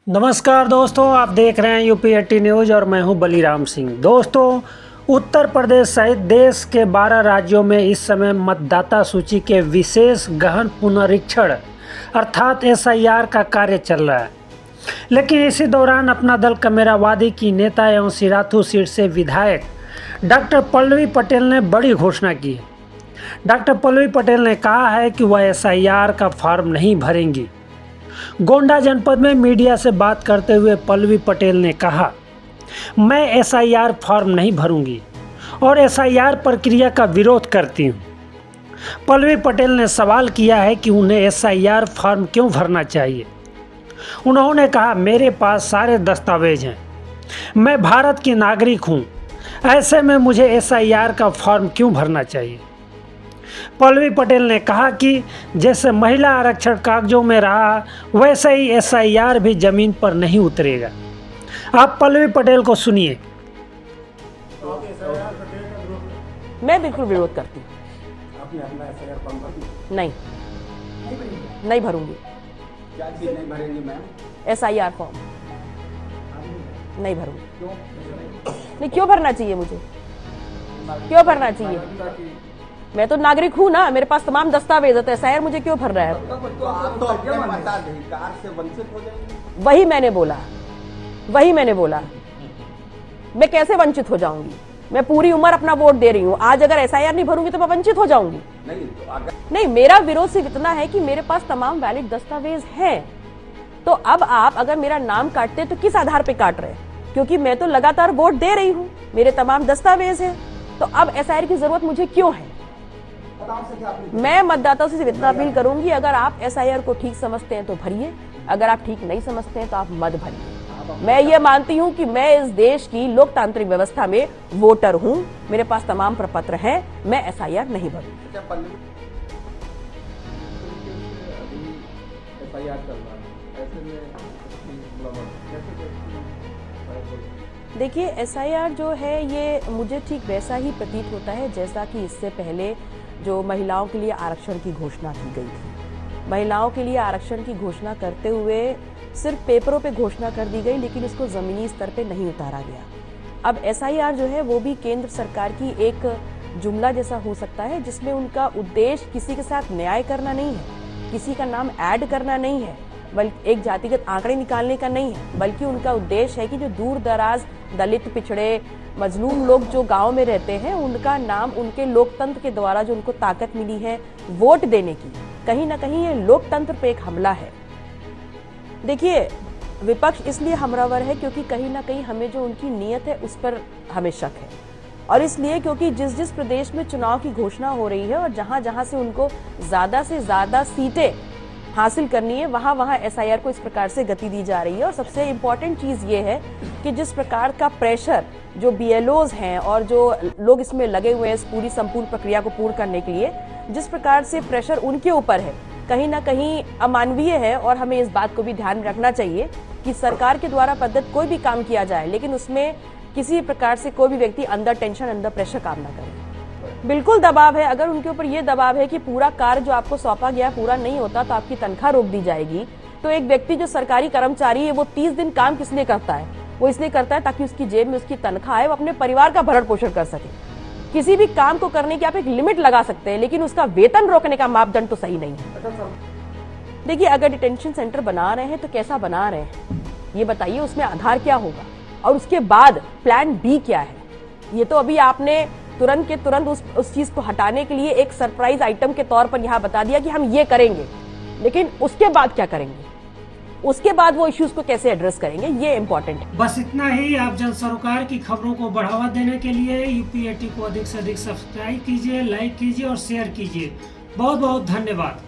नमस्कार दोस्तों, आप देख रहे हैं यूपी 80 न्यूज़ और मैं हूं बलीराम सिंह। दोस्तों, उत्तर प्रदेश सहित देश के 12 राज्यों में इस समय मतदाता सूची के विशेष गहन पुनरीक्षण अर्थात SIR का कार्य चल रहा है। लेकिन इसी दौरान अपना दल कमेरावादी की नेता एवं सिराथू सीट से विधायक डॉक्टर पल्लवी पटेल ने बड़ी घोषणा की है। डॉक्टर पल्लवी पटेल ने कहा है कि वह SIR का फॉर्म नहीं भरेंगी। गोंडा जनपद में मीडिया से बात करते हुए पल्लवी पटेल ने कहा, मैं SIR फॉर्म नहीं भरूंगी और SIR प्रक्रिया का विरोध करती हूं। पल्लवी पटेल ने सवाल किया है कि उन्हें SIR फॉर्म क्यों भरना चाहिए। उन्होंने कहा, मेरे पास सारे दस्तावेज हैं, मैं भारत की नागरिक हूं, ऐसे में मुझे SIR का फॉर्म क्यों भरना चाहिए। पल्लवी पटेल ने कहा कि जैसे महिला आरक्षण कागजों में रहा, वैसे ही SIR भी जमीन पर नहीं उतरेगा। आप पल्लवी पटेल को सुनिए। मैं बिल्कुल विरोध करती हूँ। आपने अपना SIR फॉर्म भर दिया? नहीं भरूंगी। क्या चीज नहीं भरेंगी मैम? SIR फॉर्म नहीं भरूंगी। नहीं, क्यों भरना चाहिए मुझे? क्यों भरना चाहिए? मैं तो नागरिक हूँ ना, मेरे पास तमाम दस्तावेज है, तो SIR मुझे क्यों भर रहा है? तो आप तो अपने मताधिकार से वंचित हो जाएंगे। वही मैंने बोला। मैं कैसे वंचित हो जाऊंगी? मैं पूरी उम्र अपना वोट दे रही हूँ। आज अगर SIR नहीं भरूंगी तो मैं वंचित हो जाऊंगी? नहीं, मेरा विरोध सिर्फ इतना है कि मेरे पास तमाम वैलिड दस्तावेज हैं। तो अब आप अगर मेरा नाम काटते तो किस आधार पे काट रहे हैं? क्योंकि मैं तो लगातार वोट दे रही हूँ, मेरे तमाम दस्तावेज हैं। तो अब SIR की जरूरत मुझे क्यों है? मैं मतदाताओं से इतना अपील करूंगी, अगर आप SIR को ठीक समझते हैं तो भरिए, अगर आप ठीक नहीं समझते हैं तो आप मत भरिए। मैं ये मानती हूं कि मैं इस देश की लोकतांत्रिक व्यवस्था में वोटर हूं, मेरे पास तमाम प्रपत्र हैं, मैं SIR नहीं भरूंगी। देखिए, SIR जो है ये मुझे ठीक वैसा ही प्रतीत होता है जैसा कि इससे पहले जो महिलाओं के लिए आरक्षण की घोषणा की गई थी। महिलाओं के लिए आरक्षण की घोषणा करते हुए सिर्फ पेपरों पे घोषणा कर दी गई, लेकिन इसको जमीनी स्तर पे नहीं उतारा गया। अब SIR जो है वो भी केंद्र सरकार की एक जुमला जैसा हो सकता है, जिसमें उनका उद्देश्य किसी के साथ न्याय करना नहीं है, किसी का नाम ऐड करना नहीं है, बल्कि एक जातिगत आंकड़े निकालने का नहीं है, बल्कि उनका उद्देश्य है कि जो दूर दराज दलित, पिछड़े, मजलूम लोग जो गांव में रहते हैं, उनका नाम उनके लोकतंत्र के द्वारा जो उनको ताकत मिली है वोट देने की, कहीं ना कहीं ये लोकतंत्र पे एक हमला है। देखिए, विपक्ष इसलिए हमलावर है क्योंकि कहीं ना कहीं हमें जो उनकी नीयत है उस पर हमें शक है, और इसलिए क्योंकि जिस प्रदेश में चुनाव की घोषणा हो रही है और जहां जहां से उनको ज्यादा से ज्यादा सीटें हासिल करनी है, वहां SIR को इस प्रकार से गति दी जा रही है। और सबसे इम्पोर्टेंट चीज ये है कि जिस प्रकार का प्रेशर जो BLOs हैं और जो लोग इसमें लगे हुए हैं इस पूरी संपूर्ण प्रक्रिया को पूर्ण करने के लिए, जिस प्रकार से प्रेशर उनके ऊपर है, कहीं ना कहीं अमानवीय है। और हमें इस बात को भी ध्यान में रखना चाहिए कि सरकार के द्वारा प्रदत्त कोई भी काम किया जाए, लेकिन उसमें किसी प्रकार से कोई भी व्यक्ति अंदर टेंशन, अंदर प्रेशर काम ना करे। बिल्कुल दबाव है। अगर उनके ऊपर ये दबाव है कि पूरा कार्य जो आपको सौंपा गया पूरा नहीं होता तो आपकी तनख्वाह रोक दी जाएगी, तो एक व्यक्ति जो सरकारी कर्मचारी है वो 30 दिन काम किस लिए करता है? वो इसलिए करता है ताकि उसकी जेब में उसकी तनख्वाह है, वो अपने परिवार का भरण पोषण कर सके। किसी भी काम को करने की आप एक लिमिट लगा सकते हैं, लेकिन उसका वेतन रोकने का मापदंड तो सही नहीं है। देखिए, अगर डिटेंशन सेंटर बना रहे हैं तो कैसा बना रहे हैं ये बताइए, उसमें आधार क्या होगा और उसके बाद प्लान B क्या है? ये तो अभी आपने तुरंत के तुरंत उस चीज को हटाने के लिए एक सरप्राइज आइटम के तौर पर यहाँ बता दिया कि हम ये करेंगे, लेकिन उसके बाद क्या करेंगे, उसके बाद वो इश्यूज को कैसे एड्रेस करेंगे, ये इंपॉर्टेंट है। बस इतना ही। आप जन सरोकार की खबरों को बढ़ावा देने के लिए UP 80 को अधिक से अधिक सब्सक्राइब कीजिए, लाइक कीजिए और शेयर कीजिए। बहुत बहुत धन्यवाद।